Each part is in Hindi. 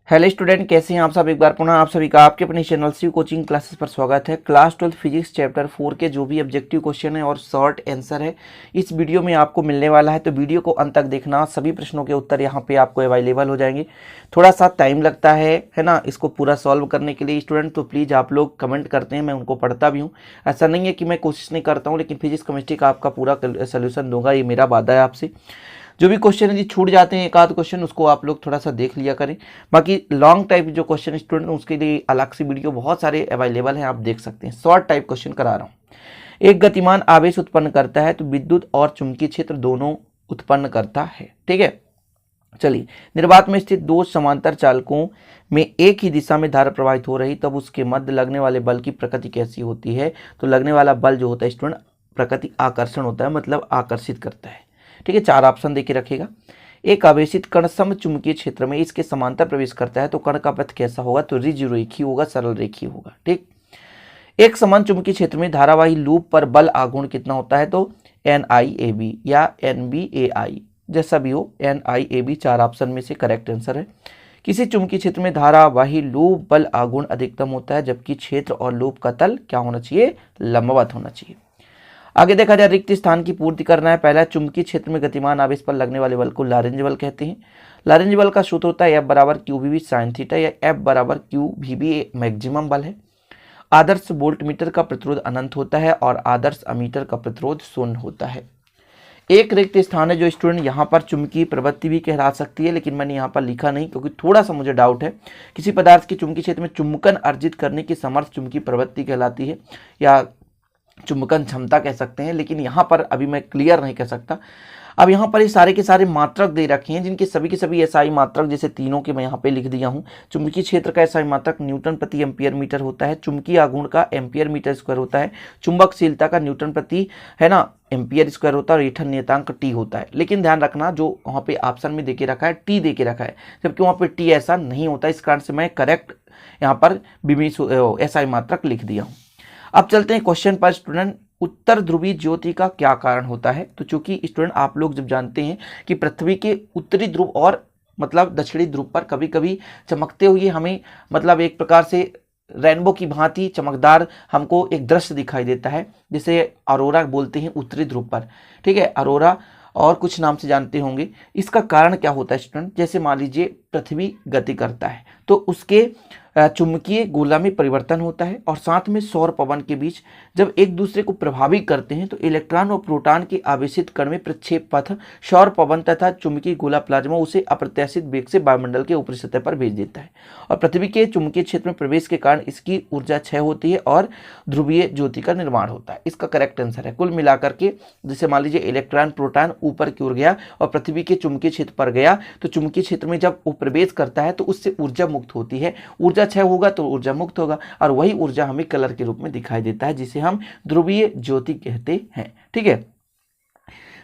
हेलो स्टूडेंट, कैसे हैं आप सब। एक बार पुनः आप सभी का आपके अपने चैनल शिव कोचिंग क्लासेस पर स्वागत है। क्लास 12 फिजिक्स चैप्टर 4 के जो भी ऑब्जेक्टिव क्वेश्चन है और शॉर्ट आंसर है इस वीडियो में आपको मिलने वाला है, तो वीडियो को अंत तक देखना। सभी प्रश्नों के उत्तर यहाँ पे आपको अवेलेबल हो जाएंगे। थोड़ा सा टाइम लगता है ना इसको पूरा सॉल्व करने के लिए स्टूडेंट, तो प्लीज़ आप लोग कमेंट करते हैं, मैं उनको पढ़ता भी हूँ। ऐसा नहीं है कि मैं कोशिश नहीं करता हूँ, लेकिन फिजिक्स केमिस्ट्री का आपका पूरा सोल्यूशन दूंगा, ये मेरा वादा है आपसे। जो भी क्वेश्चन यदि छूट जाते हैं एक आध क्वेश्चन, उसको आप लोग थोड़ा सा देख लिया करें। बाकी लॉन्ग टाइप जो क्वेश्चन स्टूडेंट उसके लिए अलग से वीडियो बहुत सारे अवेलेबल हैं, आप देख सकते हैं। शॉर्ट टाइप क्वेश्चन करा रहा हूँ। एक गतिमान आवेश उत्पन्न करता है तो विद्युत और चुंबकीय क्षेत्र दोनों उत्पन्न करता है। ठीक है, चलिए। निर्वात में स्थित दो समांतर चालकों में एक ही दिशा में धारा प्रवाहित हो रही, तब उसके मध्य लगने वाले बल की प्रकृति कैसी होती है। तो लगने वाला बल जो होता है स्टूडेंट प्रकृति आकर्षण होता है, मतलब आकर्षित करता है। ठीक है, चार ऑप्शन देके रखेगा। एक आवेशित कण समचुंबकीय क्षेत्र में इसके समांतर प्रवेश करता है तो कण का पथ कैसा होगा। तो ऋजुरेखीय होगा, सरल रेखीय होगा। ठीक। एक समान चुंबकीय क्षेत्र में धारावाही लूप पर बल आघूर्ण कितना होता है। तो NIAB या NBAI, जैसा भी हो, NIAB चार ऑप्शन में से करेक्ट आंसर है। किसी चुंबकीय क्षेत्र में धारावाही लूप बल आघूर्ण अधिकतम होता है, जबकि क्षेत्र और लूप का तल क्या होना चाहिए, लंबवत होना चाहिए। आगे देखा जाए, रिक्त स्थान की पूर्ति करना है। पहला, चुंबकीय क्षेत्र में गतिमान आवेश पर लगने वाले बल को लॉरेंज बल कहते हैं। लॉरेंज बल का सूत्र होता है F बराबर QVB sin थीटा, या F बराबर QVB मैक्सिमम बल है। आदर्श वोल्टमीटर का प्रतिरोध अनंत होता है और आदर्श अमीटर का प्रतिरोध शून्य होता है। एक रिक्त स्थान है जो स्टूडेंट यहाँ पर चुंबकीय प्रवृत्ति भी कहला सकती है, लेकिन मैंने यहाँ पर लिखा नहीं क्योंकि थोड़ा सा मुझे डाउट है। किसी पदार्थ के चुंबकीय क्षेत्र में चुंबकन अर्जित करने की समर्थ चुंबकीय प्रवृत्ति कहलाती है, या चुंबकन क्षमता कह सकते हैं, लेकिन यहाँ पर अभी मैं क्लियर नहीं कह सकता। अब यहाँ पर ये सारे के सारे मात्रक दे रखे हैं, जिनके सभी के सभी एसआई मात्रक, जैसे तीनों के मैं यहाँ पे लिख दिया हूँ। चुंबकीय क्षेत्र का एसआई मात्रक न्यूटन प्रति एम्पियर मीटर होता है। चुंबकीय आघूर्ण का एम्पियर मीटर स्क्वायर होता है। चुंबकशीलता का न्यूटन प्रति एम्पियर स्क्वायर होता है और ईठन नियतांक टी होता है। लेकिन ध्यान रखना, जो वहाँ पे ऑप्शन में देके रखा है टी देके रखा है, जबकि वहाँ पे टी ऐसा नहीं होता। इस कारण से मैं करेक्ट यहाँ पर एसआई मात्रक लिख दिया हूँ। अब चलते हैं क्वेश्चन पर स्टूडेंट। उत्तर ध्रुवीय ज्योति का क्या कारण होता है। तो चूंकि स्टूडेंट आप लोग जब जानते हैं कि पृथ्वी के उत्तरी ध्रुव और दक्षिणी ध्रुव पर कभी कभी चमकते हुए हमें एक प्रकार से रेनबो की भांति चमकदार हमको एक दृश्य दिखाई देता है, जिसे अरोरा बोलते हैं उत्तरी ध्रुव पर। ठीक है, अरोरा और कुछ नाम से जानते होंगे। इसका कारण क्या होता है स्टूडेंट, जैसे मान लीजिए पृथ्वी गति करता है तो उसके चुंबकीय गोला में परिवर्तन होता है, और साथ में सौर पवन के बीच जब एक दूसरे को प्रभावित करते हैं तो इलेक्ट्रॉन और प्रोटॉन के आवेशित कण में प्रक्षेप पथ सौर पवन तथा चुंबकीय गोला प्लाज्मा उसे अप्रत्याशित वेग से वायुमंडल के ऊपरी सतह पर भेज देता है, और पृथ्वी के चुंबकीय क्षेत्र में प्रवेश के कारण इसकी ऊर्जा क्षय होती है और ध्रुवीय ज्योति का निर्माण होता है। इसका करेक्ट आंसर है। कुल मिलाकर के जैसे मान लीजिए इलेक्ट्रॉन प्रोटॉन ऊपर की ओर गया और पृथ्वी के चुंबकीय क्षेत्र पर गया, तो चुंबकीय क्षेत्र में जब वो प्रवेश करता है तो उससे ऊर्जा मुक्त होती है। ऊर्जा क्षय होगा तो ऊर्जा मुक्त होगा, और वही ऊर्जा हमें कलर के रूप में दिखाई देता है, जिसे हम ध्रुवीय ज्योति कहते हैं। ठीक है,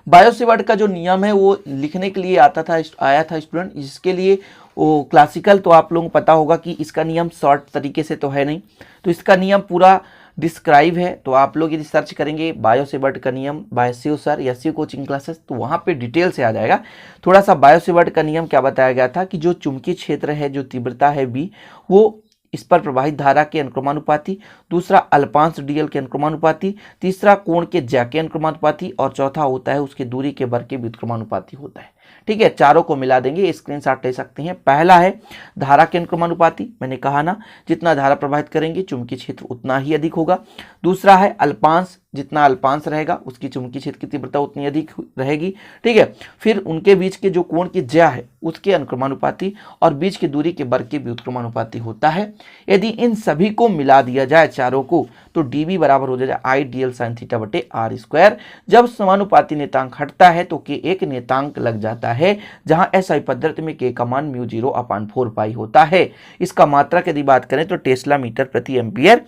बायो-सेवर्ट का जो नियम है वो लिखने के लिए आया था स्टूडेंट। इसके लिए वो क्लासिकल तो आप लोगों को पता होगा कि इसका नियम शॉर्ट तरीके से तो है नहीं, तो इसका नियम पूरा डिस्क्राइब है। तो आप लोग यदि सर्च करेंगे बायो-सेवर्ट का नियम बाय शिव सर या शिव कोचिंग क्लासेस, तो वहाँ पे डिटेल से आ जाएगा। थोड़ा सा बायो-सेवर्ट का नियम क्या बताया गया था कि जो चुंबकीय क्षेत्र है, जो तीव्रता है V, वो इस पर प्रवाहित धारा के अनुक्रमानुपाती, दूसरा अल्पांश dl के अनुक्रमानुपाती, तीसरा कोण के ज्या के अनुक्रमानुपाती, और चौथा होता है उसके दूरी के वर्ग के व्युत्क्रमानुपाती होता है। ठीक है, चारों को मिला देंगे, स्क्रीनशॉट ले सकते हैं। पहला है धारा के अनुक्रमानुपाती, मैंने कहा ना जितना धारा प्रवाहित करेंगे चुंबकीय क्षेत्र उतना ही अधिक होगा। दूसरा है अल्पांश, जितना अल्पांश रहेगा उसकी चुंबकीय क्षेत्र की तीव्रता उतनी अधिक रहेगी। ठीक है, फिर उनके बीच के जो कोण की ज्या है उसके अनुक्रमानुपाती, और बीच की दूरी के वर्ग के व्युत्क्रमानुपाती होता है। यदि इन सभी को मिला दिया जाए चारों को, तो dV बराबर हो जाए I dl sin थीटा बटे r स्क्वायर। जब समानुपाती नियतांक हटता है तो k एक नियतांक लग जाता है, जहां SI पद्धति में k का मान μ0/4 पाई होता है। इसका मात्रक यदि बात करें तो टेस्ला मीटर प्रति एम्पियर।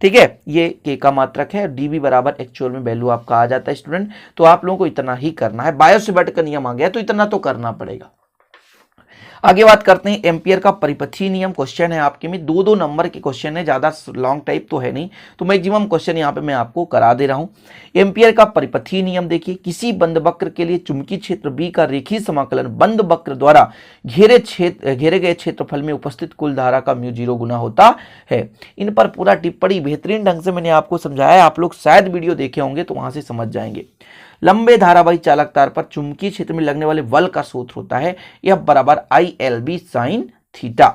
ठीक है, ये k का मात्रक है। dV बराबर एक्चुअल में वैल्यू आपका आ जाता है स्टूडेंट। तो आप लोगों को इतना ही करना है। बायो-सेवर्ट का नियम आ गया तो इतना तो करना पड़ेगा। आगे बात करते हैं एम्पियर का परिपथीय नियम। क्वेश्चन है आपके में 2-2 नंबर के क्वेश्चन है, ज्यादा लॉन्ग टाइप तो है नहीं, तो मैक्सिमम क्वेश्चन यहाँ पे मैं आपको करा दे रहा हूं। एम्पियर का परिपथीय नियम देखिए, किसी बंद वक्र के लिए चुंबकीय क्षेत्र बी का रेखीय समाकलन बंद वक्र द्वारा घेरे गए क्षेत्रफल में उपस्थित कुल धारा का म्यू 0 गुना होता है। इन पर पूरा टिप्पणी बेहतरीन ढंग से मैंने आपको समझाया, आप लोग शायद वीडियो देखे होंगे तो वहां से समझ जाएंगे। लंबे धारावाही चालक तार पर चुंबकीय क्षेत्र में लगने वाले बल का सूत्र होता है F बराबर ILB sin थीटा।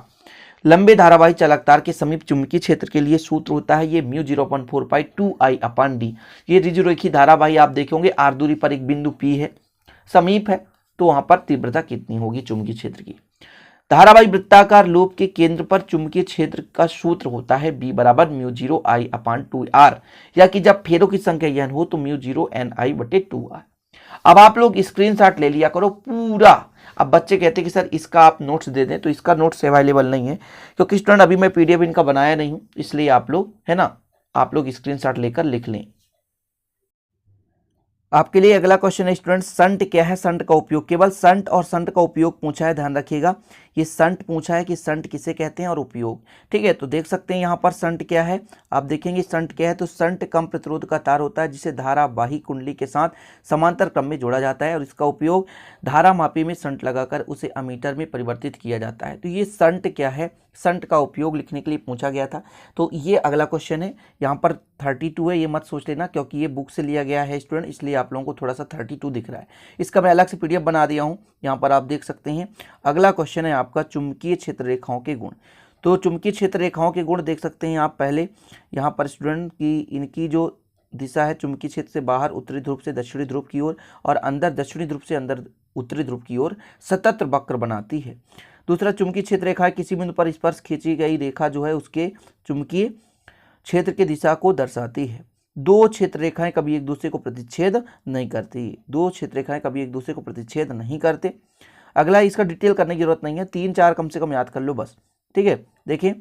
लंबे धारावाही चालक तार के समीप चुंबकीय क्षेत्र के लिए सूत्र होता है ये म्यू 0.4 पाई 2I अपॉन डी। ये रेखीय धारावाही आप देखेंगे r दूरी पर एक बिंदु P है, समीप है, तो वहां पर तीव्रता कितनी होगी चुंबकीय क्षेत्र की। धारावाही वृत्ताकार लूप के केंद्र पर चुंबकीय क्षेत्र का सूत्र होता है B बराबर म्यू 0 I अपॉन 2R, या कि जब फेरों की संख्या n हो तो म्यू 0 NI बटे 2R। अब आप लोग स्क्रीनशॉट ले लिया करो पूरा। अब बच्चे कहते हैं कि सर इसका आप नोट्स दे दें, तो इसका नोट्स अवेलेबल नहीं है क्योंकि स्टूडेंट अभी मैं PDF इनका बनाया नहीं हूं, इसलिए आप लोग है ना, आप लोग स्क्रीनशॉट लेकर लिख लें। आपके लिए अगला क्वेश्चन है स्टूडेंट, संट क्या है, संट का उपयोग। केवल संट और संट का उपयोग पूछा है, ध्यान रखिएगा। ये संट पूछा है कि संट किसे कहते हैं और उपयोग, ठीक है। तो देख सकते हैं यहाँ पर संट क्या है, आप देखेंगे संट क्या है, तो संट कम प्रतिरोध का तार होता है जिसे धारावाही कुंडली के साथ समांतर क्रम में जोड़ा जाता है और इसका उपयोग धारा मापी में संट लगाकर उसे अमीटर में परिवर्तित किया जाता है। तो ये संट क्या है, संट का उपयोग लिखने के लिए पूछा गया था। तो ये अगला क्वेश्चन है, यहाँ पर 32 है, ये मत सोच लेना क्योंकि ये बुक से लिया गया है स्टूडेंट, इसलिए आप लोगों को थोड़ा सा 32 दिख रहा है। इसका मैं अलग से PDF बना दिया हूँ, यहाँ पर आप देख सकते हैं। अगला क्वेश्चन है आपका चुंबकीय क्षेत्र रेखाओं के गुण। तो चुंबकीय क्षेत्र रेखाओं के गुण देख सकते हैं आप पहले यहाँ पर स्टूडेंट की इनकी जो दिशा है चुंबकीय क्षेत्र से बाहर उत्तरी ध्रुव से दक्षिणी ध्रुव की ओर और अंदर दक्षिणी ध्रुव से अंदर उत्तरी ध्रुव की ओर सतत वक्र बनाती है। दूसरा, चुंबकीय क्षेत्र रेखा किसी बिंदु पर स्पर्श खींची गई रेखा जो है उसके चुंबकीय क्षेत्र की दिशा को दर्शाती है। दो क्षेत्र रेखाएं कभी एक दूसरे को प्रतिच्छेद नहीं करती, दो क्षेत्र रेखाएं कभी एक दूसरे को प्रतिच्छेद नहीं करते। अगला, इसका डिटेल करने की जरूरत नहीं है, 3-4 कम से कम याद कर लो बस, ठीक है। देखिए,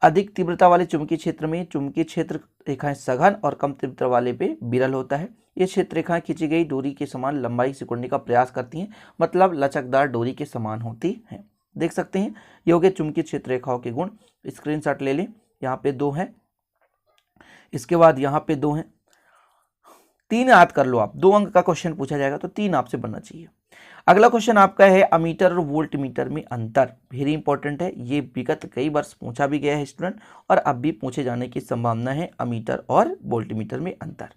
अधिक तीव्रता वाले चुंबकीय क्षेत्र में चुंबकीय क्षेत्र रेखाएं सघन और कम तीव्रता वाले पे विरल होता है। ये क्षेत्र रेखाएं खींची गई डोरी के समान लंबाई सिकुड़ने का प्रयास करती हैं, मतलब लचकदार डोरी के समान होती हैं। देख सकते हैं ये हो गए चुंबकीय क्षेत्र रेखाओं के गुण। स्क्रीनशॉट ले लें, यहाँ पे 2 हैं, इसके बाद यहाँ पे 2 हैं, 3 याद कर लो आप। 2 अंक का क्वेश्चन पूछा जाएगा तो 3 आपसे बनना चाहिए। अगला क्वेश्चन आपका है अमीटर और वोल्ट मीटर में अंतर, वेरी इंपॉर्टेंट है। ये विगत कई वर्ष पूछा भी गया है स्टूडेंट और अब भी पूछे जाने की संभावना है, अमीटर और वोल्ट मीटर में अंतर।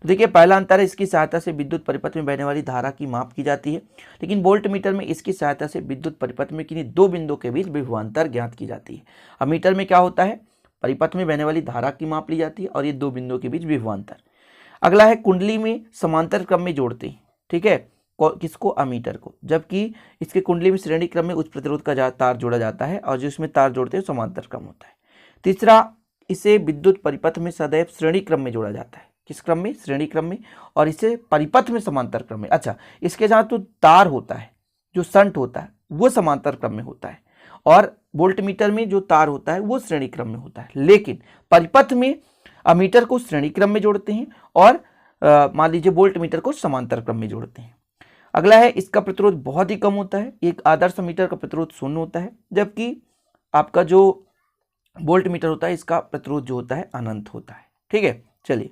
तो देखिए, पहला अंतर है इसकी सहायता से विद्युत परिपथ में बहने वाली धारा की माप की जाती है, लेकिन वोल्ट मीटर में इसकी सहायता से विद्युत परिपथ में किन्हीं 2 बिंदुओं के बीच विभवांतर ज्ञात की जाती है। अमीटर में क्या होता है, परिपथ में बहने वाली धारा की माप ली जाती है और ये 2 बिंदुओं के बीच विभवांतर। अगला है कुंडली में समांतर क्रम में जोड़ते हैं, ठीक है, किसको, अमीटर को, जबकि इसके कुंडली में श्रेणी क्रम में उच्च प्रतिरोध का तार जोड़ा जाता है और जो इसमें तार जोड़ते हैं समांतर क्रम होता है। तीसरा, इसे विद्युत परिपथ में सदैव श्रेणी क्रम में जोड़ा जाता है, किस क्रम में, श्रेणी क्रम में, और इसे परिपथ में समांतर क्रम में। अच्छा, इसके साथ तो तार होता है जो संट होता है वो समांतर क्रम में होता है और वोल्ट मीटर में जो तार होता है वो श्रेणी क्रम में होता है, लेकिन परिपथ में अमीटर को श्रेणी क्रम में जोड़ते हैं और मान लीजिए वोल्ट मीटर को समांतर क्रम में जोड़ते हैं। अगला है इसका प्रतिरोध बहुत ही कम होता है, एक आदर्श मीटर का प्रतिरोध 0 होता है, जबकि आपका जो वोल्ट मीटर होता है इसका प्रतिरोध जो होता है अनंत होता है, ठीक है। चलिए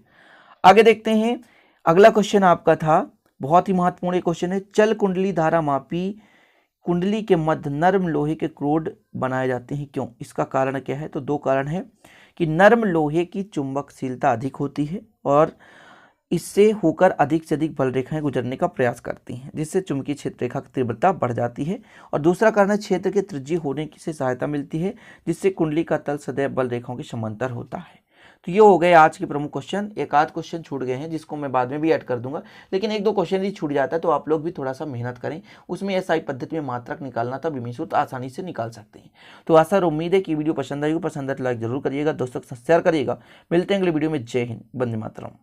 आगे देखते हैं। अगला क्वेश्चन आपका था बहुत ही महत्वपूर्ण क्वेश्चन है, चल कुंडली धारा मापी कुंडली के मध्य नर्म लोहे के क्रोड बनाए जाते हैं, क्यों? इसका कारण क्या है? तो 2 कारण है कि नर्म लोहे की चुंबकशीलता अधिक होती है और इससे होकर अधिक से अधिक बल रेखाएं गुजरने का प्रयास करती हैं, जिससे चुंबकीय क्षेत्र रेखा की तीव्रता बढ़ जाती है। और दूसरा कारण है क्षेत्र के त्रिज्यीय होने की से सहायता मिलती है, जिससे कुंडली का तल सदैव बल रेखाओं के समांतर होता है। तो ये हो गए आज के प्रमुख क्वेश्चन। एक आध क्वेश्चन छूट गए हैं जिसको मैं बाद में भी ऐड कर दूंगा, लेकिन 1-2 क्वेश्चन ही छूट जाता है तो आप लोग भी थोड़ा सा मेहनत करें। उसमें एसआई पद्धति में मात्रक निकालना था, विमिशुत आसानी से निकाल सकते हैं। तो आशा और उम्मीद है कि वीडियो पसंद आएगी, पसंद है तो लाइक जरूर करिएगा, दोस्तों के साथ शेयर करिएगा। मिलते हैं अगले वीडियो में। जय हिंद, वंदे मातरम।